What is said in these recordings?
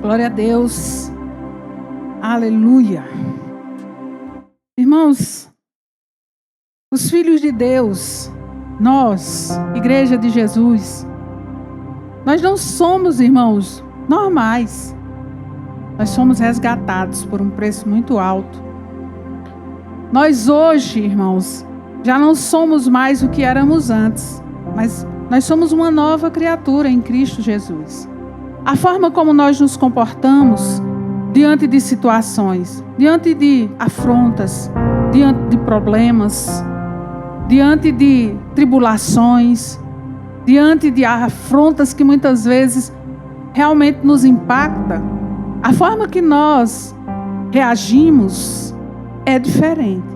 Glória a Deus. Aleluia. Irmãos, os filhos de Deus, nós, Igreja de Jesus, nós não somos, irmãos, normais. Nós somos resgatados por um preço muito alto. Nós hoje, irmãos, já não somos mais o que éramos antes, mas nós somos uma nova criatura em Cristo Jesus. A forma como nós nos comportamos diante de situações, diante de afrontas, diante de problemas, diante de tribulações, diante de afrontas que muitas vezes realmente nos impactam, a forma que nós reagimos é diferente.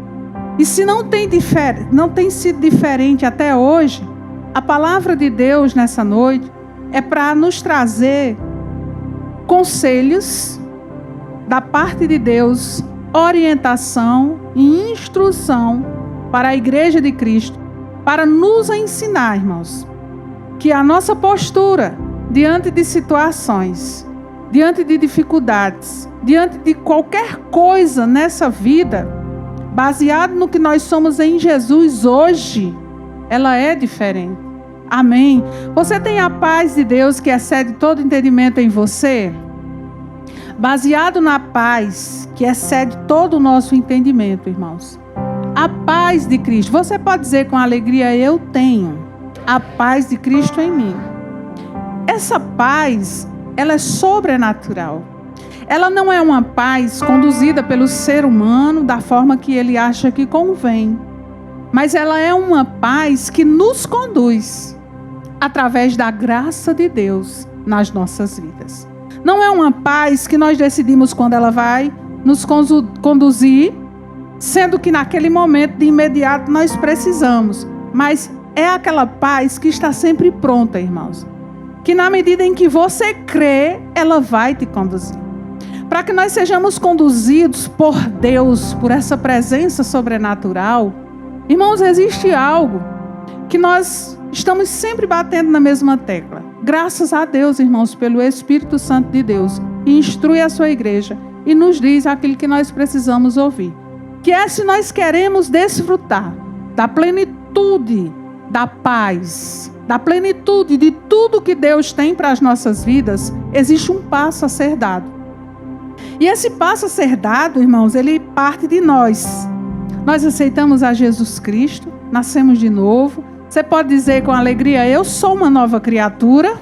E se não tem sido diferente até hoje, a palavra de Deus nessa noite é para nos trazer conselhos da parte de Deus, orientação e instrução para a Igreja de Cristo, para nos ensinar, irmãos, que a nossa postura diante de situações, diante de dificuldades, diante de qualquer coisa nessa vida, baseado no que nós somos em Jesus hoje, ela é diferente. Amém? Você tem a paz de Deus que excede todo entendimento em você? Baseado na paz que excede todo o nosso entendimento, irmãos. A paz de Cristo. Você pode dizer com alegria: eu tenho a paz de Cristo em mim. Essa paz, ela é sobrenatural. Ela não é uma paz conduzida pelo ser humano da forma que ele acha que convém. Mas ela é uma paz que nos conduz através da graça de Deus nas nossas vidas. Não é uma paz que nós decidimos quando ela vai nos conduzir, sendo que naquele momento de imediato nós precisamos. Mas é aquela paz que está sempre pronta, irmãos. Que na medida em que você crê, ela vai te conduzir. Para que nós sejamos conduzidos por Deus, por essa presença sobrenatural, irmãos, existe algo que nós estamos sempre batendo na mesma tecla. Graças a Deus, irmãos, pelo Espírito Santo de Deus, que instrui a sua igreja e nos diz aquilo que nós precisamos ouvir. Que é se nós queremos desfrutar da plenitude da paz, da plenitude de tudo que Deus tem para as nossas vidas, existe um passo a ser dado. E esse passo a ser dado, irmãos, ele parte de nós. Nós aceitamos a Jesus Cristo, nascemos de novo. Você pode dizer com alegria: eu sou uma nova criatura.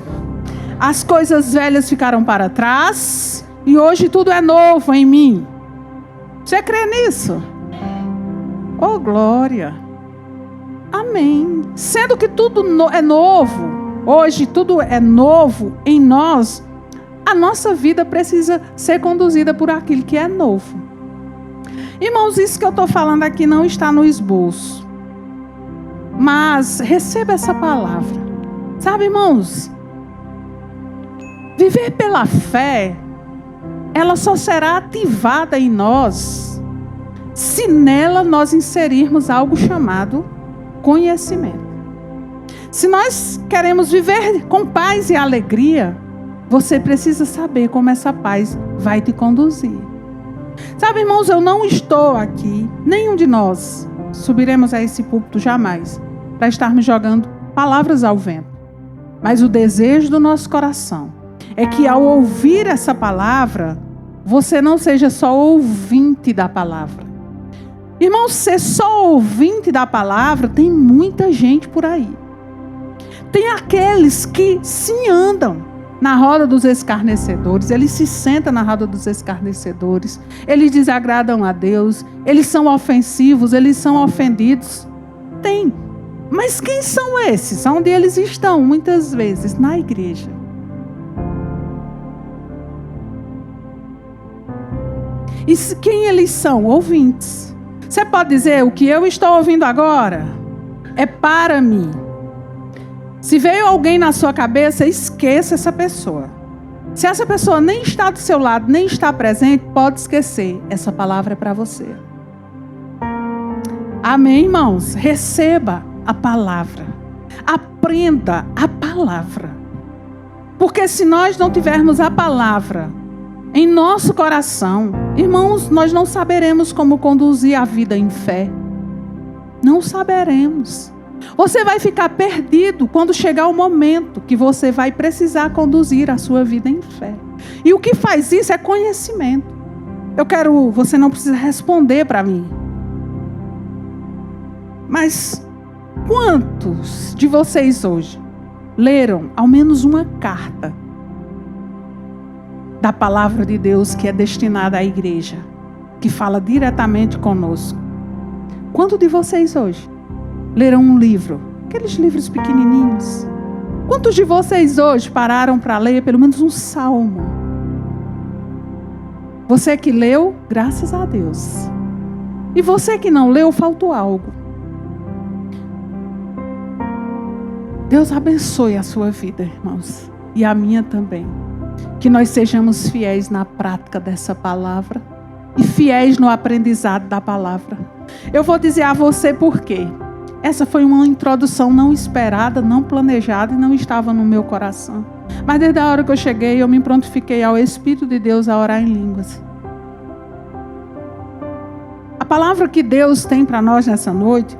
As coisas velhas ficaram para trás e hoje tudo é novo em mim. Você crê nisso? Oh, glória! Amém. Sendo que tudo é novo, hoje tudo é novo em nós, a nossa vida precisa ser conduzida por aquilo que é novo. Irmãos, isso que eu estou falando aqui não está no esboço. Mas receba essa palavra. Sabe, irmãos, viver pela fé, ela só será ativada em nós se nela nós inserirmos algo chamado conhecimento. Se nós queremos viver com paz e alegria, você precisa saber como essa paz vai te conduzir. Sabe, irmãos, eu não estou aqui, nenhum de nós subiremos a esse púlpito jamais para estarmos jogando palavras ao vento. Mas o desejo do nosso coração é que ao ouvir essa palavra, você não seja só ouvinte da palavra. Irmãos, ser só ouvinte da palavra, tem muita gente por aí. Tem aqueles que sim andam na roda dos escarnecedores, eles se sentam na roda dos escarnecedores, eles desagradam a Deus, eles são ofensivos, eles são ofendidos. Tem. Mas quem são esses? Onde eles estão? Muitas vezes na igreja. E quem eles são? Ouvintes. Você pode dizer: o que eu estou ouvindo agora é para mim. Se veio alguém na sua cabeça, esqueça essa pessoa. Se essa pessoa nem está do seu lado, nem está presente, pode esquecer. Essa palavra é para você. Amém, irmãos? Receba a palavra. Aprenda a palavra. Porque se nós não tivermos a palavra em nosso coração. Irmãos, nós não saberemos como conduzir a vida em fé. Não saberemos. Você vai ficar perdido quando chegar o momento que você vai precisar conduzir a sua vida em fé. E o que faz isso é conhecimento. Você não precisa responder para mim. Mas quantos de vocês hoje leram ao menos uma carta da palavra de Deus que é destinada à igreja, que fala diretamente conosco? Quantos de vocês hoje leram um livro? Aqueles livros pequenininhos. Quantos de vocês hoje pararam para ler pelo menos um salmo? Você que leu, graças a Deus. E você que não leu, faltou algo. Deus abençoe a sua vida, irmãos. E a minha também. Que nós sejamos fiéis na prática dessa palavra. E fiéis no aprendizado da palavra. Eu vou dizer a você por quê. Essa foi uma introdução não esperada, não planejada e não estava no meu coração. Mas desde a hora que eu cheguei, eu me prontifiquei ao Espírito de Deus a orar em línguas. A palavra que Deus tem para nós nessa noite,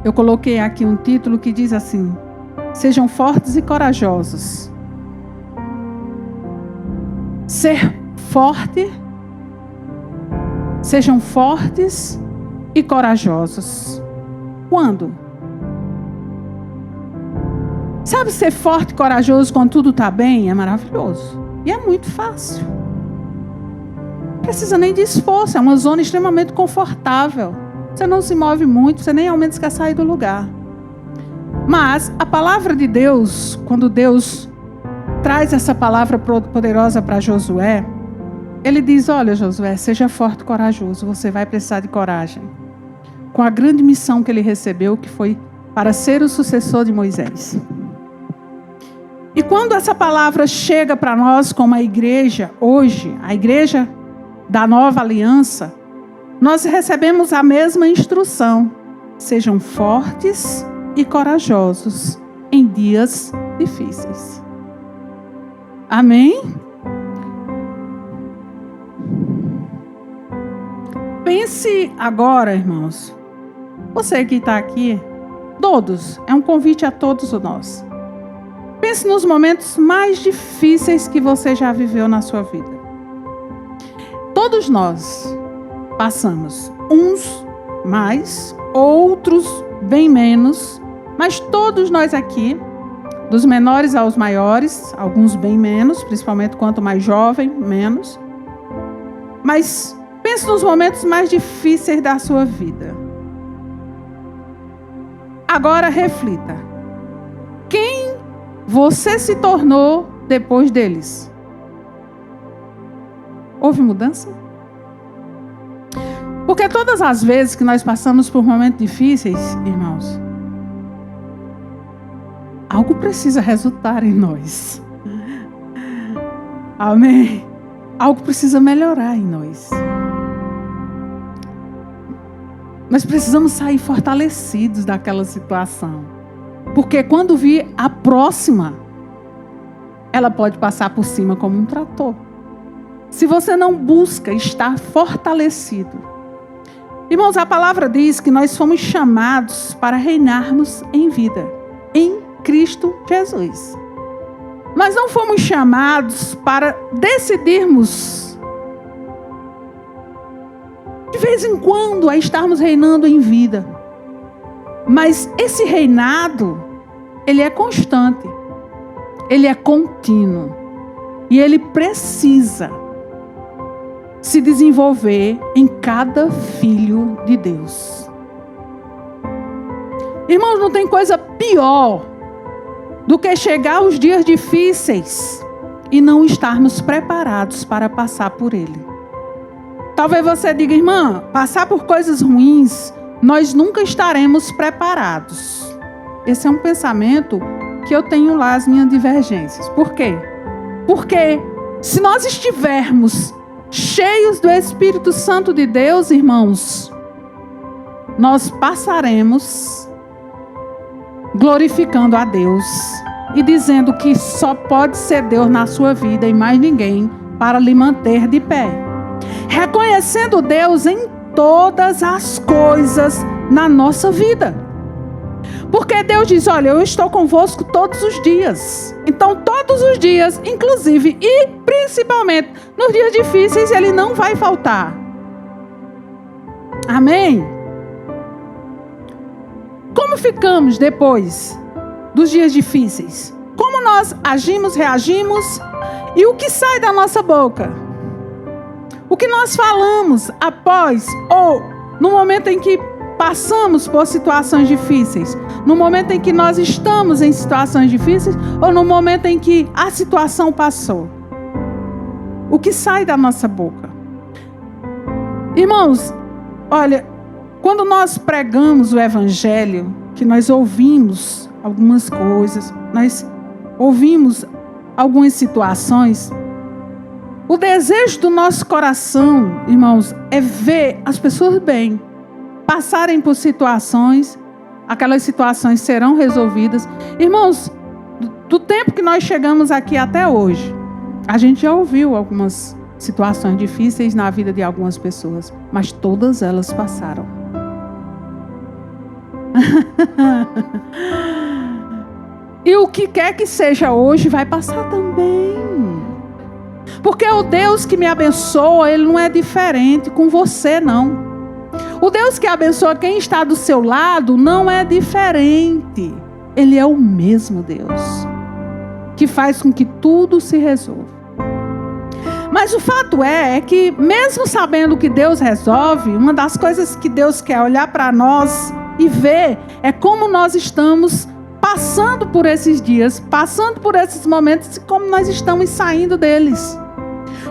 eu coloquei aqui um título que diz assim: sejam fortes e corajosos. Ser forte, sejam fortes e corajosos. Quando? Sabe, ser forte e corajoso quando tudo está bem é maravilhoso. E é muito fácil. Não precisa nem de esforço, é uma zona extremamente confortável. Você não se move muito, você nem ao menos quer sair do lugar. Mas a palavra de Deus, quando Deus traz essa palavra poderosa para Josué, ele diz: olha, Josué, seja forte e corajoso, você vai precisar de coragem. Com a grande missão que ele recebeu, que foi para ser o sucessor de Moisés. E quando essa palavra chega para nós como a igreja, hoje, a igreja da nova aliança, nós recebemos a mesma instrução: sejam fortes e corajosos em dias difíceis. Amém? Pense agora, irmãos, você que está aqui, todos, é um convite a todos nós. Pense nos momentos mais difíceis que você já viveu na sua vida. Todos nós passamos, uns mais, outros bem menos, mas todos nós aqui, dos menores aos maiores, alguns bem menos, principalmente quanto mais jovem, menos. Mas pense nos momentos mais difíceis da sua vida. Agora reflita. Quem você se tornou depois deles? Houve mudança? Porque todas as vezes que nós passamos por momentos difíceis, irmãos, algo precisa resultar em nós. Amém? Algo precisa melhorar em nós. Nós precisamos sair fortalecidos daquela situação. Porque quando vir a próxima, ela pode passar por cima como um trator. Se você não busca estar fortalecido. Irmãos, a palavra diz que nós fomos chamados para reinarmos em vida, em Cristo Jesus. Nós não fomos chamados para decidirmos de vez em quando a estarmos reinando em vida. Mas esse reinado, ele é constante. Ele é contínuo. E ele precisa se desenvolver em cada filho de Deus. Irmãos, não tem coisa pior do que chegar aos dias difíceis e não estarmos preparados para passar por ele. Talvez você diga: irmã, passar por coisas ruins, nós nunca estaremos preparados. Esse é um pensamento que eu tenho lá as minhas divergências. Por quê? Porque se nós estivermos cheios do Espírito Santo de Deus, irmãos, nós passaremos glorificando a Deus e dizendo que só pode ser Deus na sua vida e mais ninguém, para lhe manter de pé, reconhecendo Deus em todas as coisas na nossa vida. Porque Deus diz, olha, eu estou convosco todos os dias. Então, todos os dias, inclusive e principalmente nos dias difíceis, Ele não vai faltar. Amém? Como ficamos depois dos dias difíceis? Como nós agimos, reagimos? E o que sai da nossa boca? O que nós falamos após ou no momento em que passamos por situações difíceis? No momento em que nós estamos em situações difíceis ou no momento em que a situação passou? O que sai da nossa boca? Irmãos, olha, quando nós pregamos o Evangelho, que nós ouvimos algumas coisas, nós ouvimos algumas situações, o desejo do nosso coração, irmãos, é ver as pessoas bem, passarem por situações, aquelas situações serão resolvidas. Irmãos, do tempo que nós chegamos aqui até hoje, a gente já ouviu algumas situações difíceis na vida de algumas pessoas, mas todas elas passaram. E o que quer que seja hoje vai passar também. Porque o Deus que me abençoa, Ele não é diferente com você, não. O Deus que abençoa quem está do seu lado não é diferente. Ele é o mesmo Deus que faz com que tudo se resolva. Mas o fato é que mesmo sabendo que Deus resolve, uma das coisas que Deus quer olhar para nós e ver é como nós estamos passando por esses dias, passando por esses momentos e como nós estamos saindo deles.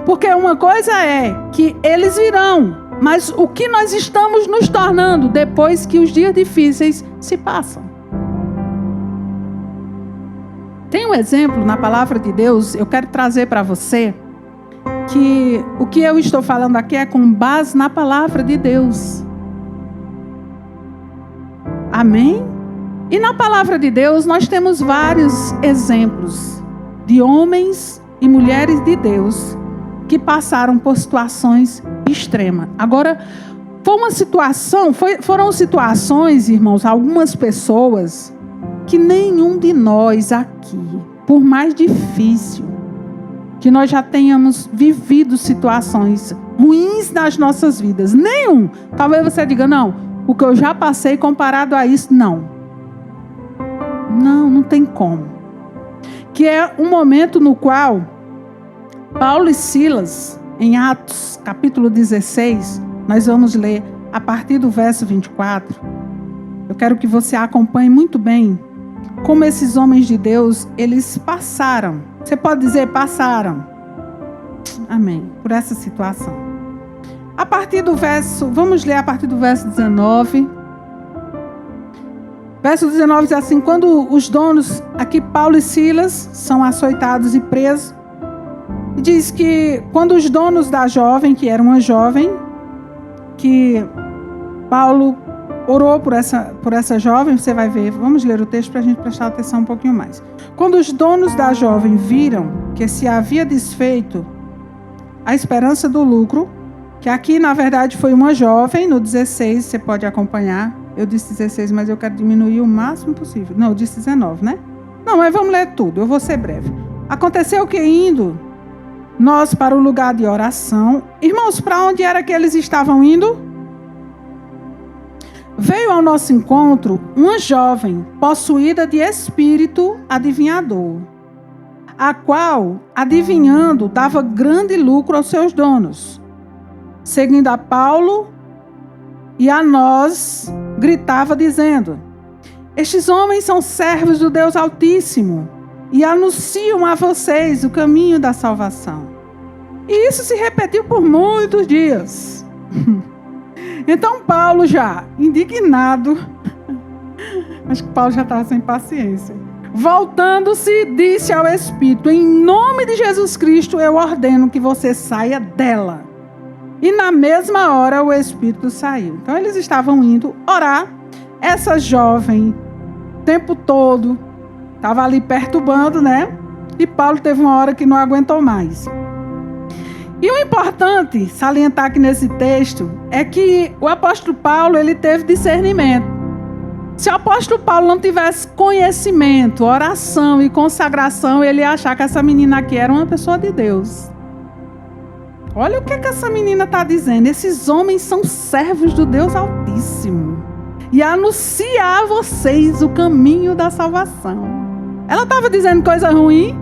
Porque uma coisa é que eles virão, mas o que nós estamos nos tornando depois que os dias difíceis se passam. Tem um exemplo na palavra de Deus, eu quero trazer para você, que o que eu estou falando aqui é com base na palavra de Deus. Amém? E na palavra de Deus nós temos vários exemplos de homens e mulheres de Deus que passaram por situações extremas. Agora, foram situações, irmãos, algumas pessoas que nenhum de nós aqui, por mais difícil que nós já tenhamos vivido situações ruins nas nossas vidas, nenhum. Talvez você diga, não, o que eu já passei comparado a isso, não. Não tem como. Que é um momento no qual Paulo e Silas, em Atos, capítulo 16, nós vamos ler a partir do verso 24. Eu quero que você acompanhe muito bem como esses homens de Deus, eles passaram. Você pode dizer, passaram. Amém. Por essa situação. A partir do verso, vamos ler a partir do verso 19. Verso 19 diz assim, quando os donos, aqui Paulo e Silas, são açoitados e presos, diz que quando os donos da jovem, que era uma jovem, que Paulo orou por essa jovem, você vai ver, vamos ler o texto para a gente prestar atenção um pouquinho mais. Quando os donos da jovem viram que se havia desfeito a esperança do lucro, que aqui na verdade foi uma jovem, no 16, você pode acompanhar, eu disse 16, mas eu quero diminuir o máximo possível. Não, eu disse 19, né? Não, mas vamos ler tudo, eu vou ser breve. Aconteceu que indo nós para o lugar de oração, irmãos, para onde era que eles estavam indo? Veio ao nosso encontro uma jovem possuída de espírito adivinhador, a qual, adivinhando, dava grande lucro aos seus donos. Seguindo a Paulo e a nós, gritava dizendo, estes homens são servos do Deus Altíssimo e anunciam a vocês o caminho da salvação. E isso se repetiu por muitos dias. Então Paulo, já indignado, acho que Paulo já estava sem paciência, voltando-se, disse ao Espírito, em nome de Jesus Cristo eu ordeno que você saia dela. E na mesma hora o Espírito saiu. Então eles estavam indo orar. Essa jovem, o tempo todo, estava ali perturbando, né? E Paulo teve uma hora que não aguentou mais. E o importante salientar aqui nesse texto é que o apóstolo Paulo, ele teve discernimento. Se o apóstolo Paulo não tivesse conhecimento, oração e consagração, ele ia achar que essa menina aqui era uma pessoa de Deus. Olha o que essa menina está dizendo. Esses homens são servos do Deus Altíssimo e anunciar a vocês o caminho da salvação. Ela estava dizendo coisa ruim,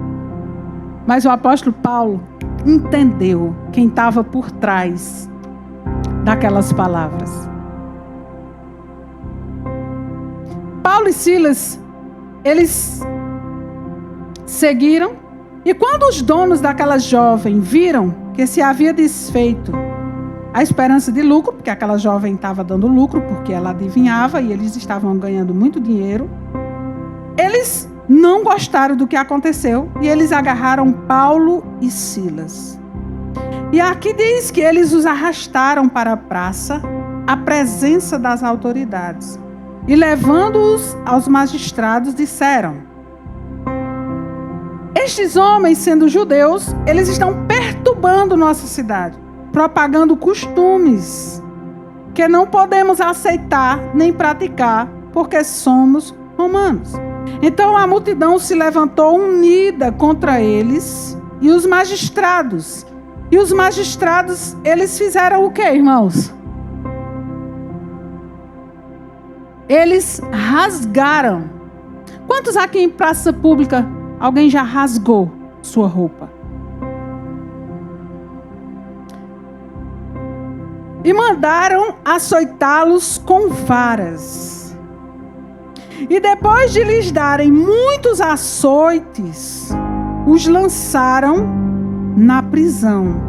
mas o apóstolo Paulo entendeu quem estava por trás daquelas palavras. Paulo e Silas, eles seguiram, e quando os donos daquela jovem viram que se havia desfeito a esperança de lucro, porque aquela jovem estava dando lucro, porque ela adivinhava e eles estavam ganhando muito dinheiro, eles não gostaram do que aconteceu e eles agarraram Paulo e Silas. E aqui diz que eles os arrastaram para a praça, à presença das autoridades. E levando-os aos magistrados, disseram: estes homens, sendo judeus, eles estão perturbando nossa cidade, propagando costumes que não podemos aceitar nem praticar, porque somos romanos. Então a multidão se levantou unida contra eles e os magistrados. E os magistrados, eles fizeram o quê, irmãos? Eles rasgaram. Quantos aqui em praça pública alguém já rasgou sua roupa? E mandaram açoitá-los com varas. E depois de lhes darem muitos açoites, os lançaram na prisão,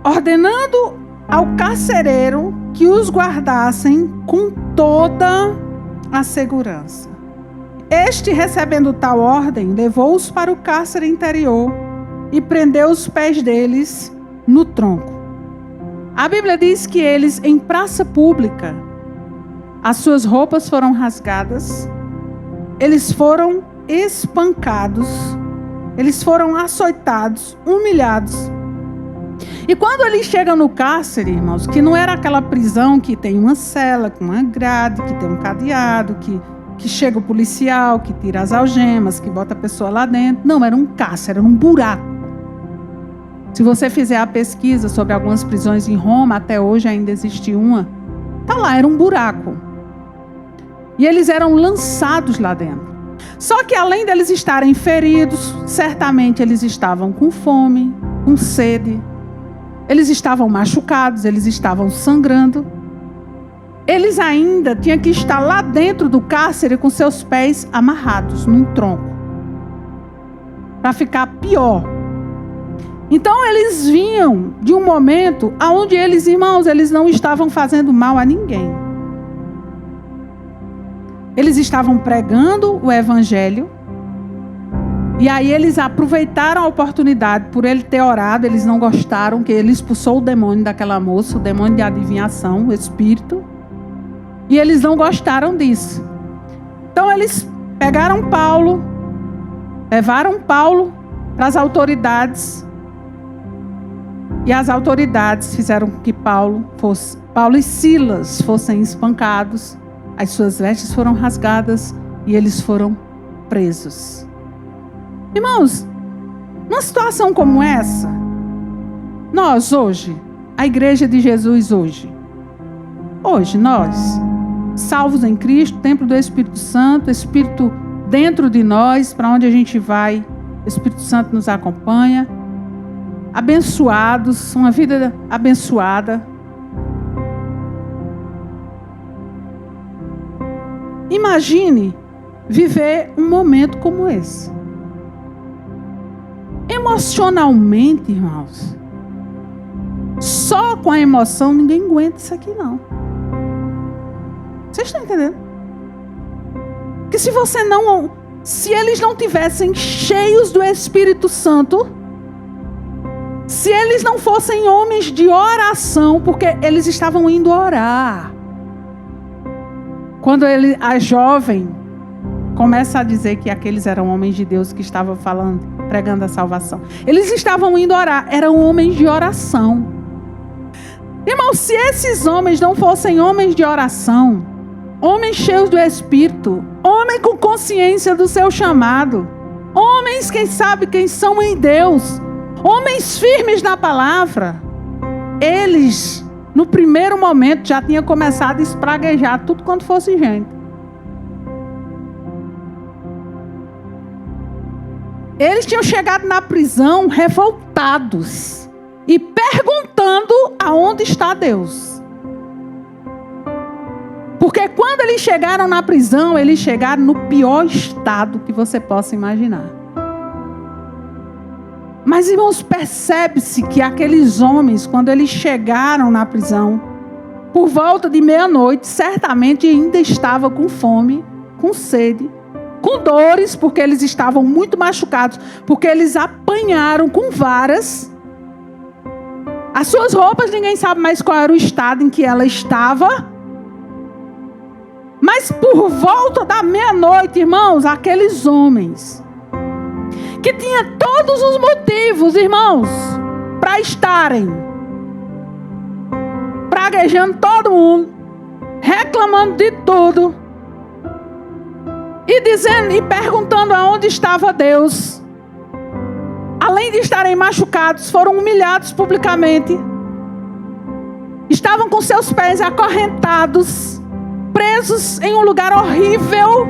ordenando ao carcereiro que os guardassem com toda a segurança. Este, recebendo tal ordem, levou-os para o cárcere interior e prendeu os pés deles no tronco. A Bíblia diz que eles, em praça pública, as suas roupas foram rasgadas, eles foram espancados, eles foram açoitados, humilhados. E quando eles chegam no cárcere, irmãos, que não era aquela prisão que tem uma cela, com uma grade, que tem um cadeado, que chega o policial, que tira as algemas, que bota a pessoa lá dentro. Não, era um cárcere, era um buraco. Se você fizer a pesquisa sobre algumas prisões em Roma, até hoje ainda existe uma, tá lá, era um buraco. E eles eram lançados lá dentro. Só que além deles estarem feridos, certamente eles estavam com fome, com sede. Eles estavam machucados, eles estavam sangrando. Eles ainda tinham que estar lá dentro do cárcere com seus pés amarrados num tronco, para ficar pior. Então eles vinham de um momento onde eles, irmãos, eles não estavam fazendo mal a ninguém. Eles estavam pregando o evangelho. E aí eles aproveitaram a oportunidade, por ele ter orado, eles não gostaram, que ele expulsou o demônio daquela moça, o demônio de adivinhação, o espírito. E eles não gostaram disso. Então eles pegaram Paulo, levaram Paulo para as autoridades. E as autoridades fizeram com que Paulo e Silas fossem espancados. As suas vestes foram rasgadas e eles foram presos. Irmãos, numa situação como essa, nós hoje, a igreja de Jesus hoje, nós, salvos em Cristo, templo do Espírito Santo, Espírito dentro de nós, para onde a gente vai, o Espírito Santo nos acompanha, abençoados, uma vida abençoada. Imagine viver um momento como esse. Emocionalmente, irmãos, só com a emoção ninguém aguenta isso aqui não. Vocês estão entendendo? Que se eles não tivessem cheios do Espírito Santo, se eles não fossem homens de oração, porque eles estavam indo orar. Quando a jovem começa a dizer que aqueles eram homens de Deus que estavam falando, pregando a salvação. Eles estavam indo orar, eram homens de oração. Irmão, se esses homens não fossem homens de oração, homens cheios do Espírito, homens com consciência do seu chamado, homens que sabem quem são em Deus, homens firmes na palavra, eles, no primeiro momento, já tinham começado a espraguejar tudo quanto fosse gente. Eles tinham chegado na prisão revoltados e perguntando aonde está Deus. Porque quando eles chegaram na prisão, eles chegaram no pior estado que você possa imaginar. Mas, irmãos, percebe-se que aqueles homens, quando eles chegaram na prisão, por volta de meia-noite, certamente ainda estavam com fome, com sede, com dores, porque eles estavam muito machucados, porque eles apanharam com varas. As suas roupas, ninguém sabe mais qual era o estado em que ela estava. Mas por volta da meia-noite, irmãos, aqueles homens que tinham todos os motivos, irmãos, para estarem praguejando todo mundo, reclamando de tudo, e dizendo e perguntando aonde estava Deus, além de estarem machucados, foram humilhados publicamente, estavam com seus pés acorrentados, presos em um lugar horrível.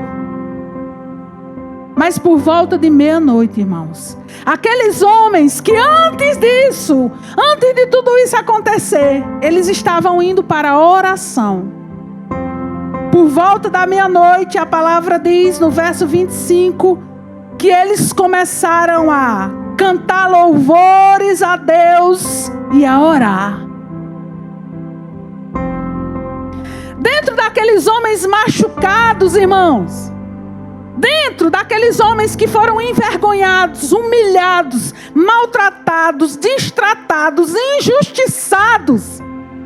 Mas por volta de meia-noite, irmãos, aqueles homens que antes disso, antes de tudo isso acontecer, eles estavam indo para a oração. Por volta da meia-noite, a palavra diz no verso 25, que eles começaram a cantar louvores a Deus e a orar. Dentro daqueles homens machucados, irmãos, dentro daqueles homens que foram envergonhados, humilhados, maltratados, destratados, injustiçados,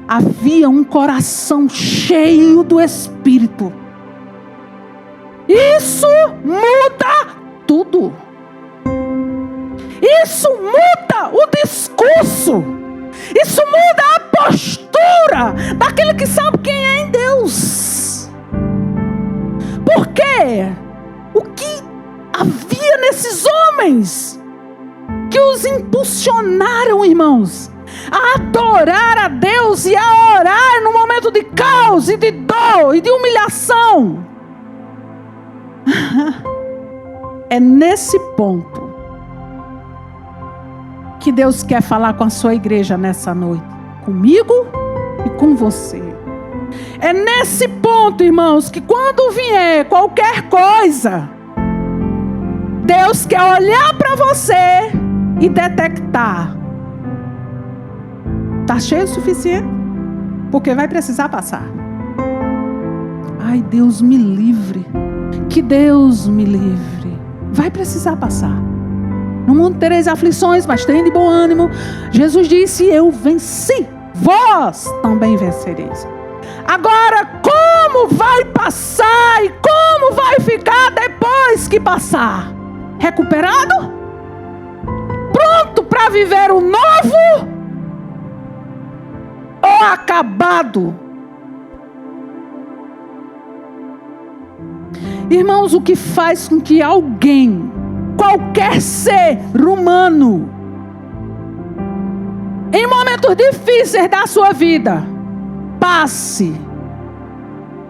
havia um coração cheio do Espírito. Isso muda tudo. Isso muda o discurso. Isso muda a postura daquele que sabe quem é em Deus. Por quê? O que havia nesses homens que os impulsionaram, irmãos, a adorar a Deus e a orar no momento de caos e de dor e de humilhação? É nesse ponto que Deus quer falar com a sua igreja nessa noite, comigo e com você. É nesse ponto, irmãos, que quando vier qualquer coisa, Deus quer olhar para você e detectar: está cheio o suficiente? Porque vai precisar passar. Ai, Deus me livre. Que Deus me livre. Vai precisar passar. No mundo tereis aflições, mas tende bom ânimo. Jesus disse: eu venci, vós também vencereis. Agora, como vai passar e como vai ficar depois que passar? Recuperado? Pronto para viver o novo? Ou acabado? Irmãos, o que faz com que alguém, qualquer ser humano, em momentos difíceis da sua vida, passe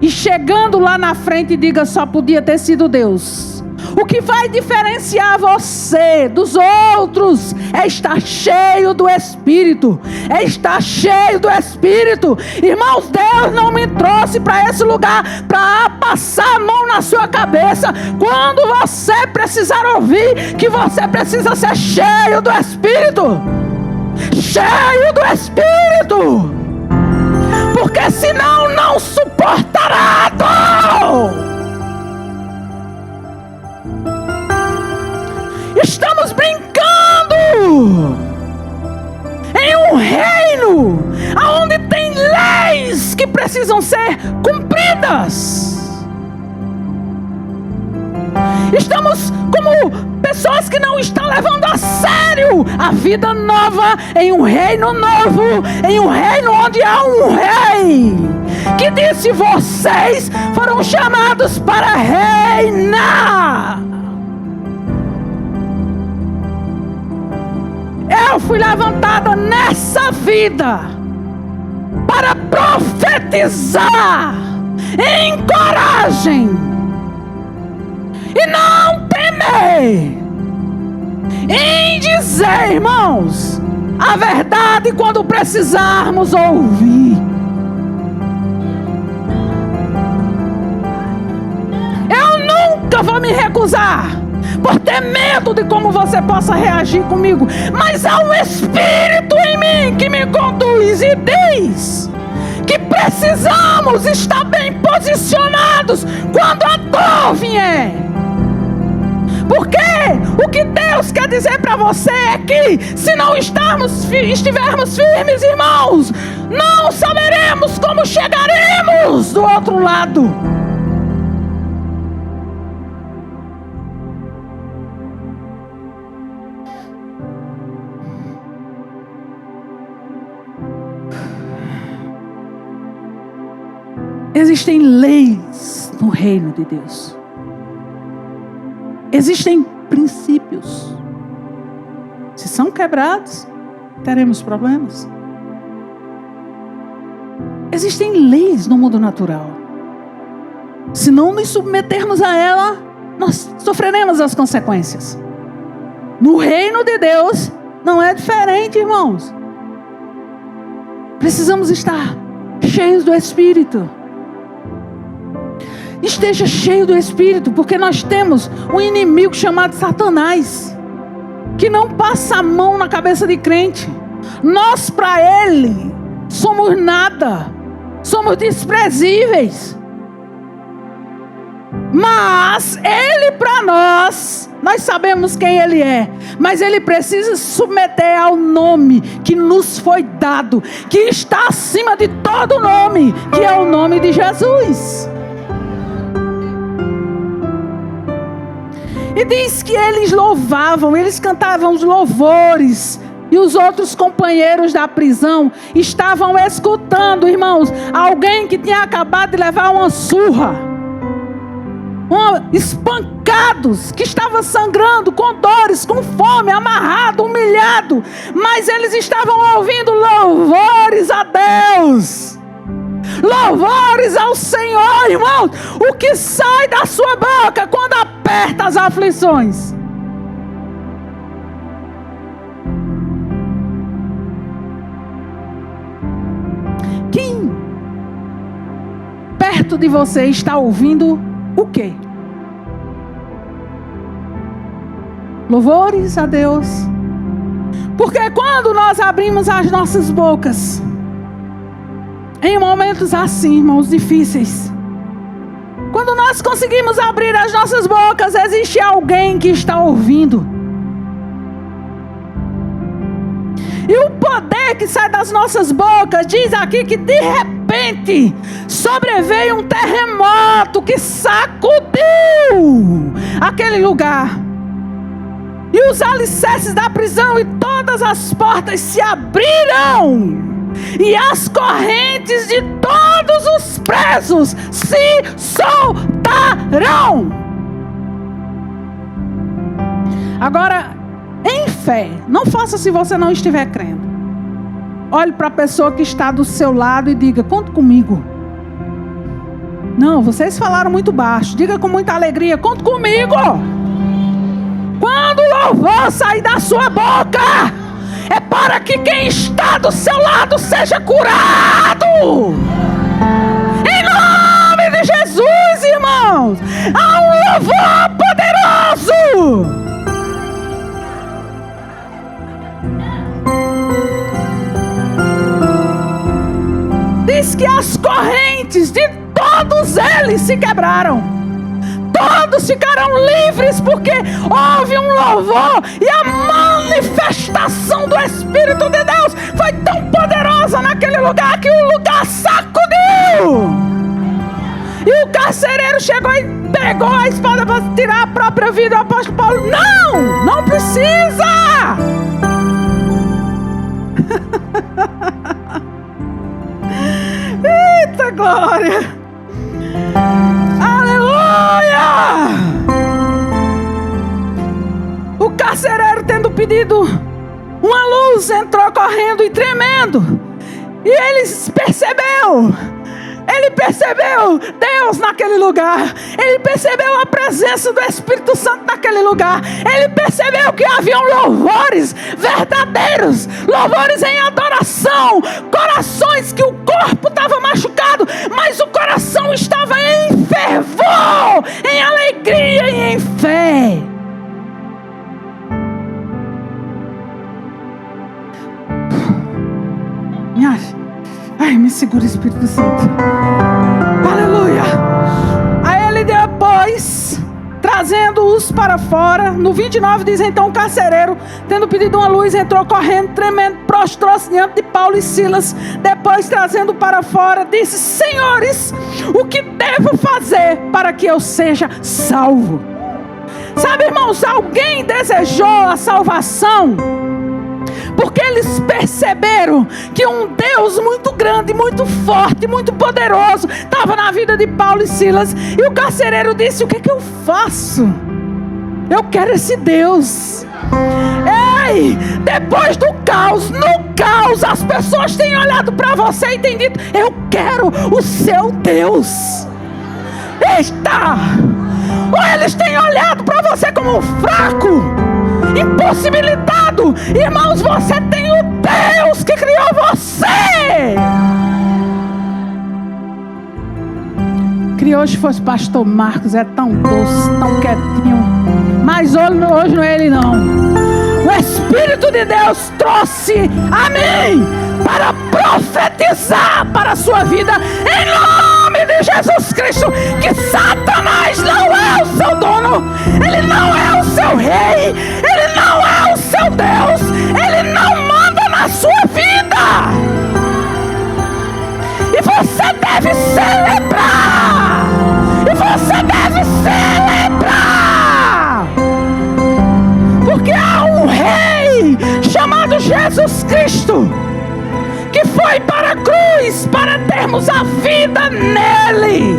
e chegando lá na frente diga: só podia ter sido Deus. O que vai diferenciar você dos outros é estar cheio do Espírito. É estar cheio do Espírito. Irmãos, Deus não me trouxe para esse lugar para passar a mão na sua cabeça. Quando você precisar ouvir que você precisa ser cheio do Espírito. Cheio do Espírito. Porque senão não suportará a dor. Estamos brincando em um reino onde tem leis que precisam ser cumpridas. Estamos como pessoas que não estão levando a sério a vida nova em um reino novo, em um reino onde há um rei que disse: vocês foram chamados para reinar. Eu fui levantada nessa vida para profetizar em coragem e não temer, em dizer, irmãos, a verdade quando precisarmos ouvir. Eu nunca vou me recusar por ter medo de como você possa reagir comigo, mas há um Espírito em mim que me conduz e diz que precisamos estar bem posicionados quando a dor vier. Porque o que Deus quer dizer para você é que se não estivermos firmes, irmãos, não saberemos como chegaremos do outro lado. Existem leis no reino de Deus. Existem princípios. Se são quebrados, teremos problemas. Existem leis no mundo natural. Se não nos submetermos a ela, nós sofreremos as consequências. No reino de Deus, não é diferente, irmãos. Precisamos estar cheios do Espírito. Esteja cheio do Espírito, porque nós temos um inimigo chamado Satanás, que não passa a mão na cabeça de crente. Nós para ele somos nada, somos desprezíveis, mas ele para nós sabemos quem ele é, mas ele precisa se submeter ao nome que nos foi dado, que está acima de todo nome, que é o nome de Jesus. E diz que eles louvavam, eles cantavam os louvores. E os outros companheiros da prisão estavam escutando, irmãos, alguém que tinha acabado de levar uma surra. Espancados, que estava sangrando, com dores, com fome, amarrado, humilhado. Mas eles estavam ouvindo louvores a Deus. Louvores ao Senhor, irmãos. O que sai da sua boca quando aperta as aflições? Quem perto de você está ouvindo o quê? Louvores a Deus. Porque quando nós abrimos as nossas bocas em momentos assim, irmãos, difíceis, quando nós conseguimos abrir as nossas bocas, existe alguém que está ouvindo. E o poder que sai das nossas bocas, diz aqui que de repente sobreveio um terremoto que sacudiu aquele lugar. E os alicerces da prisão e todas as portas se abriram. E as correntes de todos os presos se soltarão. Agora, em fé, não faça se você não estiver crendo. Olhe para a pessoa que está do seu lado e diga: conta comigo. Não, vocês falaram muito baixo. Diga com muita alegria: conta comigo. Quando o louvor sair da sua boca, é para que quem está do seu lado seja curado. Em nome de Jesus, irmãos, há um louvor poderoso. Diz que as correntes de todos eles se quebraram. Todos ficaram livres porque houve um louvor e a manifestação do Espírito de Deus foi tão poderosa naquele lugar que o lugar sacudiu. E o carcereiro chegou e pegou a espada para tirar a própria vida. O apóstolo Paulo: não precisa. Eita glória! Aleluia! O carcereiro, tendo pedido uma luz, entrou correndo e tremendo. E ele percebeu Deus naquele lugar. Ele percebeu a presença do Espírito Santo naquele lugar. Ele percebeu que haviam louvores verdadeiros, louvores em adoração, corações que o corpo estava machucado, mas o coração estava em fervor, em alegria e em fé. Ai, me segura, Espírito Santo. Aleluia. Aí ele depois, trazendo-os para fora, no 29 diz: então o carcereiro, tendo pedido uma luz, entrou correndo, tremendo, prostrou-se diante de Paulo e Silas. Depois, trazendo para fora, disse: senhores, o que devo fazer para que eu seja salvo? Sabe, irmãos, alguém desejou a salvação porque eles perceberam que um Deus muito grande, muito forte, muito poderoso estava na vida de Paulo e Silas. E o carcereiro disse: o que é que eu faço? Eu quero esse Deus. Ei, depois do caos, no caos, as pessoas têm olhado para você e têm dito: eu quero o seu Deus. Eita! Ou eles têm olhado para você como um fraco, impossibilitado. Irmãos, você tem o Deus que criou você. Que hoje fosse pastor Marcos, é tão doce, tão quietinho, mas hoje não é ele não. O Espírito de Deus trouxe a mim para profetizar para a sua vida, em nome de Jesus Cristo, que Satanás não é o seu dono, ele não é o seu rei, ele não é o seu Deus, ele não manda na sua vida. E você deve celebrar, e você deve celebrar, porque há um rei chamado Jesus Cristo, que foi para a cruz para termos a vida nele,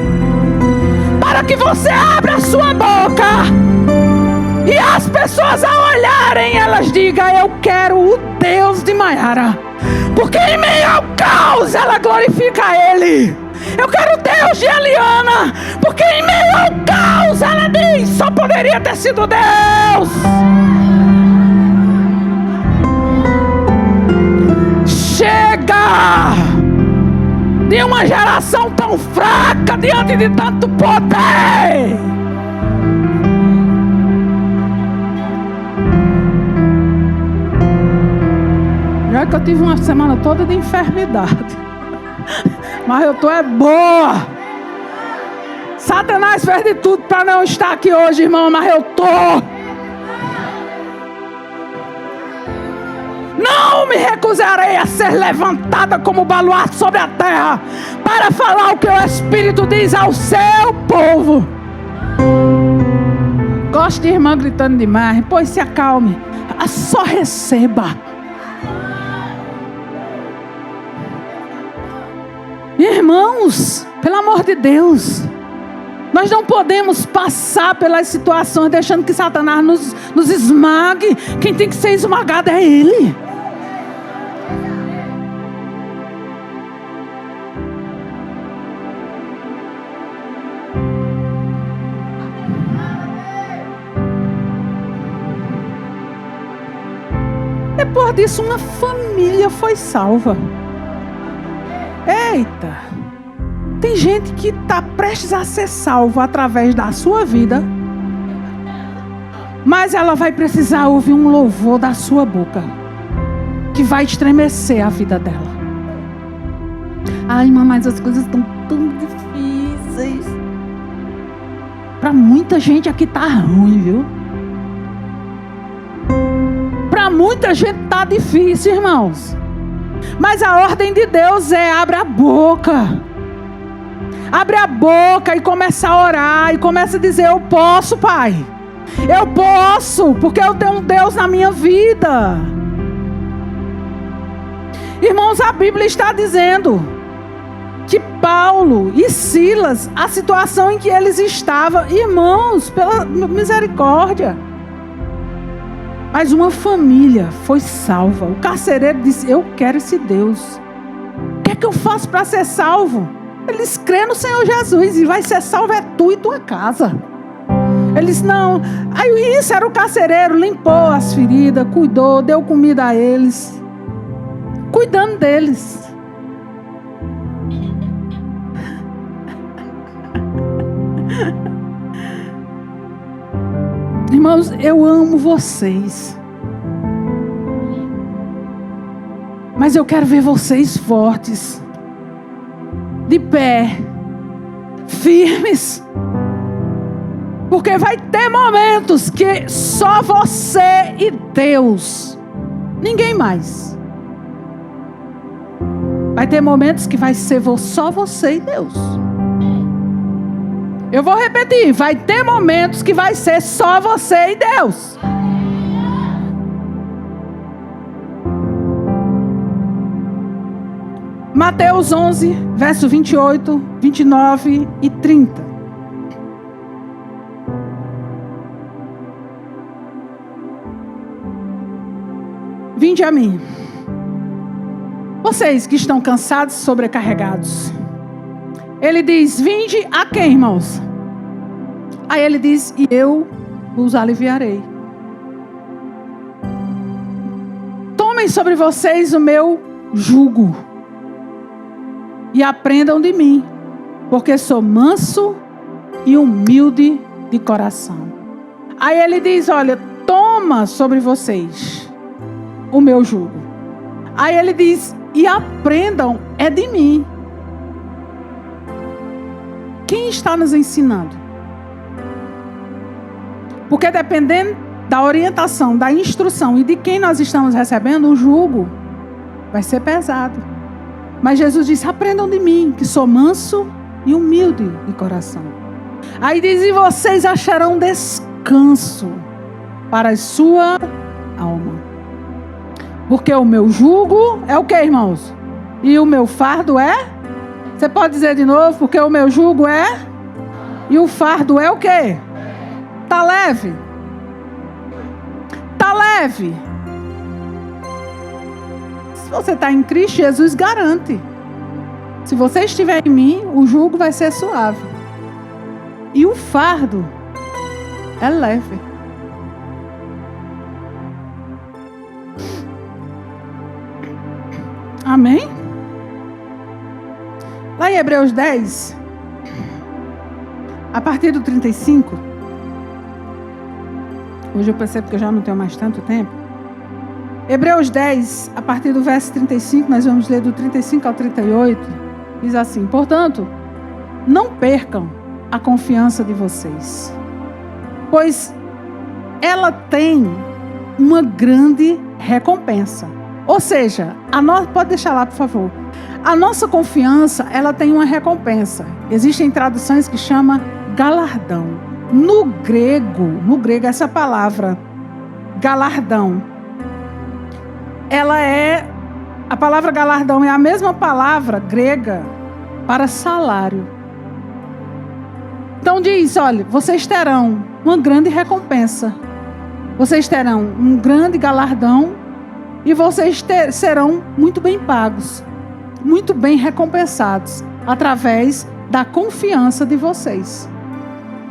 para que você abra a sua boca e as pessoas ao olharem, elas digam: eu quero o Deus de Maiara, porque em meio ao caos ela glorifica a ele. Eu quero o Deus de Eliana, porque em meio ao caos ela diz: só poderia ter sido Deus. Chega de uma geração tão fraca diante de tanto poder. Já que eu tive uma semana toda de enfermidade, mas eu tô boa. Satanás fez de tudo para não estar aqui hoje, irmão, mas eu tô. Não me recusarei a ser levantada como baluarte sobre a terra para falar o que o Espírito diz ao seu povo. Gosto de irmã gritando demais. Pois se acalme, só receba. Irmãos, pelo amor de Deus, nós não podemos passar pelas situações deixando que Satanás nos esmague. Quem tem que ser esmagado é ele. Depois disso, uma família foi salva. Eita! Tem gente que está prestes a ser salva através da sua vida, mas ela vai precisar ouvir um louvor da sua boca, que vai estremecer a vida dela. Ai, irmã, mas as coisas estão tão difíceis. Para muita gente aqui tá ruim, viu? Para muita gente tá difícil, irmãos. Mas a ordem de Deus é: abra a boca. Abre a boca e começa a orar. E começa a dizer: eu posso, Pai. Eu posso, porque eu tenho um Deus na minha vida. Irmãos, a Bíblia está dizendo que Paulo e Silas, a situação em que eles estavam, irmãos, pela misericórdia, mas uma família foi salva. O carcereiro disse: eu quero esse Deus. O que é que eu faço para ser salvo? Eles crêem no Senhor Jesus e vai ser salvo é tu e tua casa. Eles não. Aí isso era o carcereiro, limpou as feridas, cuidou, deu comida a eles, cuidando deles. Irmãos, eu amo vocês, mas eu quero ver vocês fortes, de pé, firmes, porque vai ter momentos que só você e Deus, ninguém mais. Vai ter momentos que vai ser só você e Deus. Eu vou repetir, vai ter momentos que vai ser só você e Deus. Mateus 11, verso 28, 29 e 30. Vinde a mim, vocês que estão cansados e sobrecarregados. Ele diz: vinde a quem, irmãos? Aí ele diz: e eu os aliviarei. Tomem sobre vocês o meu jugo e aprendam de mim, porque sou manso e humilde de coração. Aí ele diz: olha, toma sobre vocês o meu jugo. Aí ele diz: e aprendam é de mim. Quem está nos ensinando? Porque dependendo da orientação, da instrução e de quem nós estamos recebendo, o jugo vai ser pesado. Mas Jesus disse: aprendam de mim, que sou manso e humilde de coração. Aí diz: e vocês acharão descanso para a sua alma. Porque o meu jugo é o que, irmãos? E o meu fardo é? Você pode dizer de novo? Porque o meu jugo é? E o fardo é o quê? Tá leve? Tá leve? Se você está em Cristo, Jesus garante. Se você estiver em mim, o jugo vai ser suave. E o fardo é leve. Amém? Lá em Hebreus 10, a partir do 35, hoje eu percebo que eu já não tenho mais tanto tempo. Hebreus 10, a partir do verso 35, nós vamos ler do 35 ao 38, diz assim: portanto, não percam a confiança de vocês, pois ela tem uma grande recompensa. Ou seja, pode deixar lá, por favor. A nossa confiança, ela tem uma recompensa. Existem traduções que chamam galardão. No grego, essa palavra, galardão, a palavra galardão é a mesma palavra grega para salário. Então diz: olha, vocês terão uma grande recompensa. Vocês terão um grande galardão e vocês serão muito bem pagos, muito bem recompensados, através da confiança de vocês.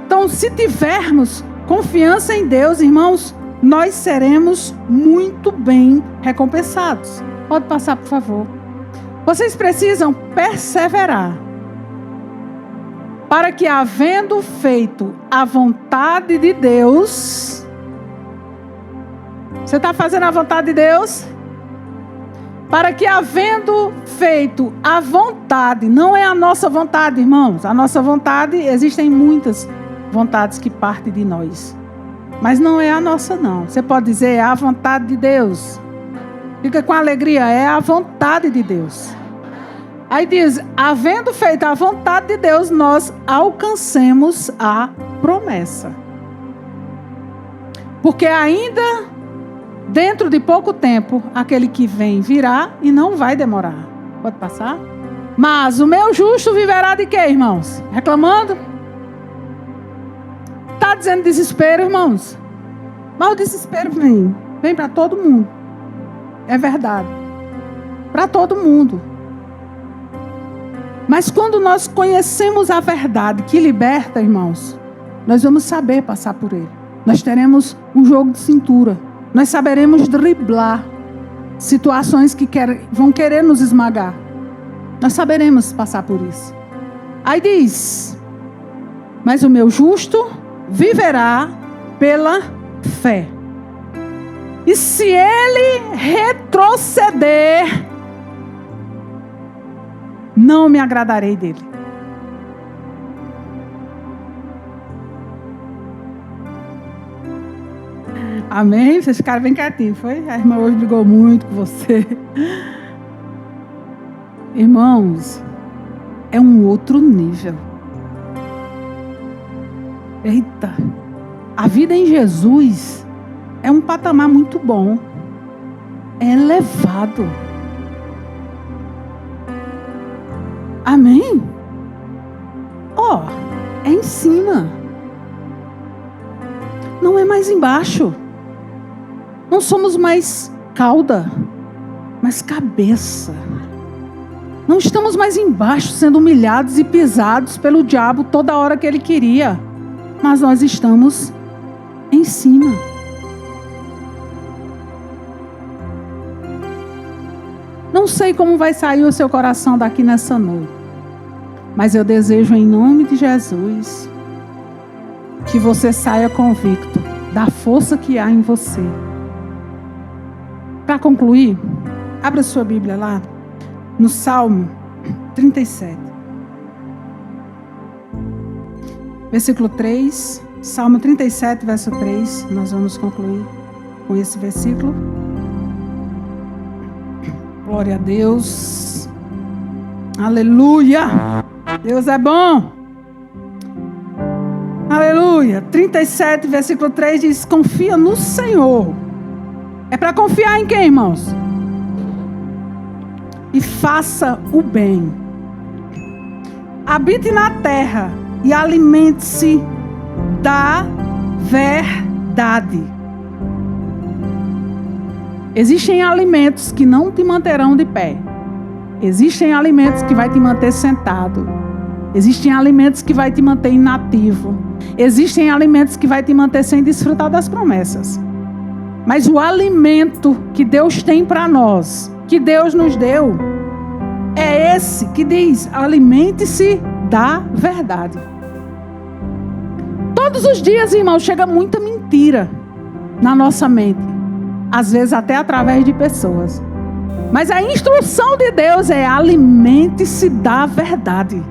Então, se tivermos confiança em Deus, irmãos, nós seremos muito bem recompensados. Pode passar, por favor. Vocês precisam perseverar, para que, havendo feito a vontade de Deus... Você está fazendo a vontade de Deus? Para que, havendo feito a vontade, não é a nossa vontade, irmãos. A nossa vontade, existem muitas vontades que partem de nós. Mas não é a nossa, não. Você pode dizer: é a vontade de Deus. Fica com alegria, é a vontade de Deus. Aí diz, havendo feito a vontade de Deus, nós alcancemos a promessa. Porque ainda, dentro de pouco tempo, aquele que vem virá e não vai demorar. Pode passar? Mas o meu justo viverá de quê, irmãos? Reclamando? Está dizendo desespero, irmãos? Mas o desespero vem para todo mundo. É verdade. Para todo mundo. Mas quando nós conhecemos a verdade que liberta, irmãos, nós vamos saber passar por ele. Nós teremos um jogo de cintura. Nós saberemos driblar situações que vão querer nos esmagar. Nós saberemos passar por isso. Aí diz, mas o meu justo viverá pela fé. E se ele retroceder, não me agradarei dele. Amém? Vocês ficaram bem quietinhos, foi? A irmã hoje brigou muito com você. Irmãos, é um outro nível. Eita, a vida em Jesus é um patamar muito bom. É elevado. Amém? É em cima. Não é mais embaixo. Não somos mais cauda, mas cabeça. Não estamos mais embaixo, sendo humilhados e pisados pelo diabo toda hora que ele queria. Mas nós estamos em cima. Não sei como vai sair o seu coração daqui nessa noite. Mas eu desejo em nome de Jesus que você saia convicto da força que há em você. Para concluir, abra sua Bíblia lá no Salmo 37. Versículo 3. Salmo 37, verso 3. Nós vamos concluir com esse versículo. Glória a Deus. Aleluia. Deus é bom. Aleluia. 37, versículo 3 diz: confia no Senhor. É para confiar em quem, irmãos? E faça o bem. Habite na terra e alimente-se da verdade. Existem alimentos que não te manterão de pé. Existem alimentos que vai te manter sentado. Existem alimentos que vai te manter inativo. Existem alimentos que vai te manter sem desfrutar das promessas. Mas o alimento que Deus tem para nós, que Deus nos deu, é esse que diz: alimente-se da verdade. Todos os dias, irmãos, chega muita mentira na nossa mente. Às vezes até através de pessoas. Mas a instrução de Deus é: alimente-se da verdade.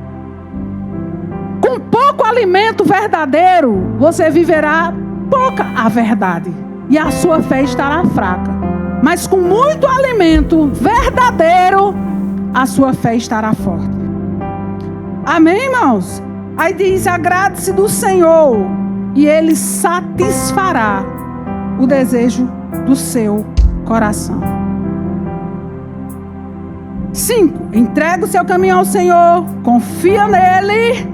Com pouco alimento verdadeiro, você viverá pouca a verdade. E a sua fé estará fraca. Mas com muito alimento verdadeiro, a sua fé estará forte. Amém, irmãos? Aí diz: agrade-se do Senhor e Ele satisfará o desejo do seu coração. 5. Entrega o seu caminho ao Senhor, confia nele,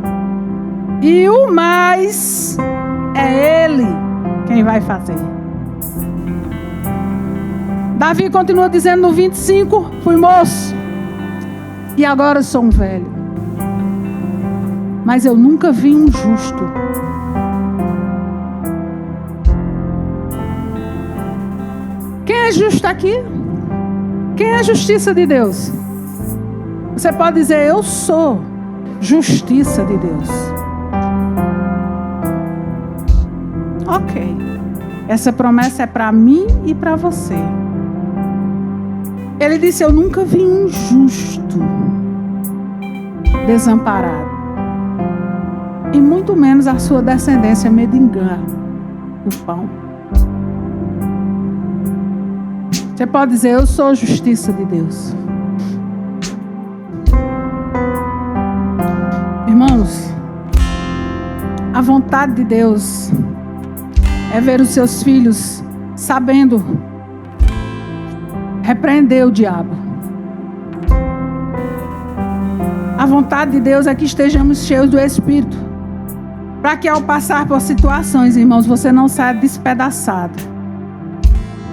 e o mais é Ele quem vai fazer. Davi continua dizendo no 25: fui moço e agora sou um velho, mas eu nunca vi um justo. Quem é justo aqui? Quem é a justiça de Deus? Você pode dizer: eu sou justiça de Deus. Ok. Essa promessa é para mim e para você. Ele disse: eu nunca vi um justo desamparado, e muito menos a sua descendência mendigar o pão. Você pode dizer: eu sou justiça de Deus. A vontade de Deus é ver os seus filhos sabendo repreender o diabo. A vontade de Deus é que estejamos cheios do Espírito, para que ao passar por situações, irmãos, você não saia despedaçado.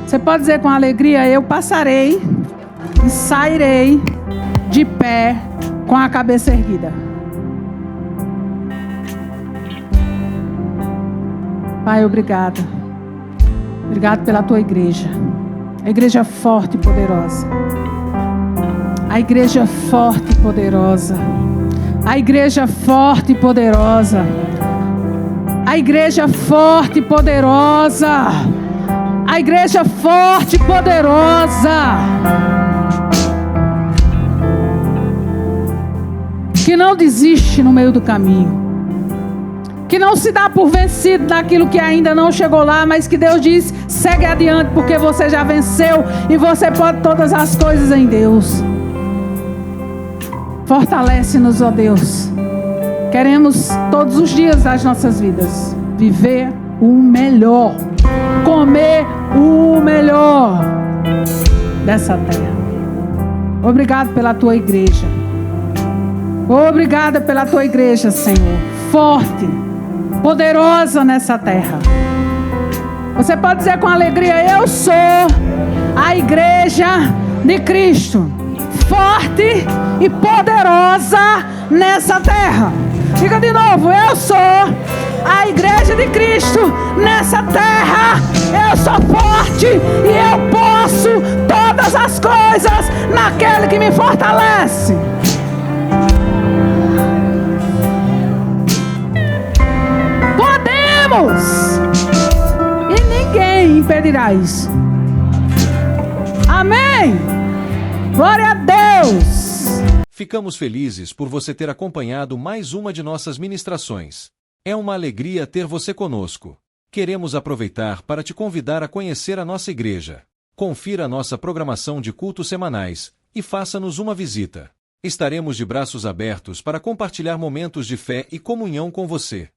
Você pode dizer com alegria: eu passarei e sairei de pé com a cabeça erguida. Pai, obrigada. Obrigado pela tua igreja. A igreja forte e poderosa. A igreja forte e poderosa. A igreja forte e poderosa. A igreja forte e poderosa. A igreja forte e poderosa. Que não desiste no meio do caminho. Que não se dá por vencido naquilo que ainda não chegou lá, mas que Deus diz: segue adiante, porque você já venceu e você pode todas as coisas em Deus. Fortalece-nos, ó Deus. Queremos todos os dias das nossas vidas viver o melhor, comer o melhor dessa terra. Obrigado pela tua igreja. Obrigada pela tua igreja, Senhor. Forte, poderosa nessa terra. Você pode dizer com alegria: eu sou a igreja de Cristo, forte e poderosa nessa terra. Diga de novo: eu sou a igreja de Cristo nessa terra. Eu sou forte e eu posso todas as coisas naquele que me fortalece. E ninguém impedirá isso. Amém. Glória a Deus. Ficamos felizes por você ter acompanhado mais uma de nossas ministrações. É uma alegria ter você conosco. Queremos aproveitar para te convidar a conhecer a nossa igreja. Confira a nossa programação de cultos semanais e faça-nos uma visita. Estaremos de braços abertos para compartilhar momentos de fé e comunhão com você.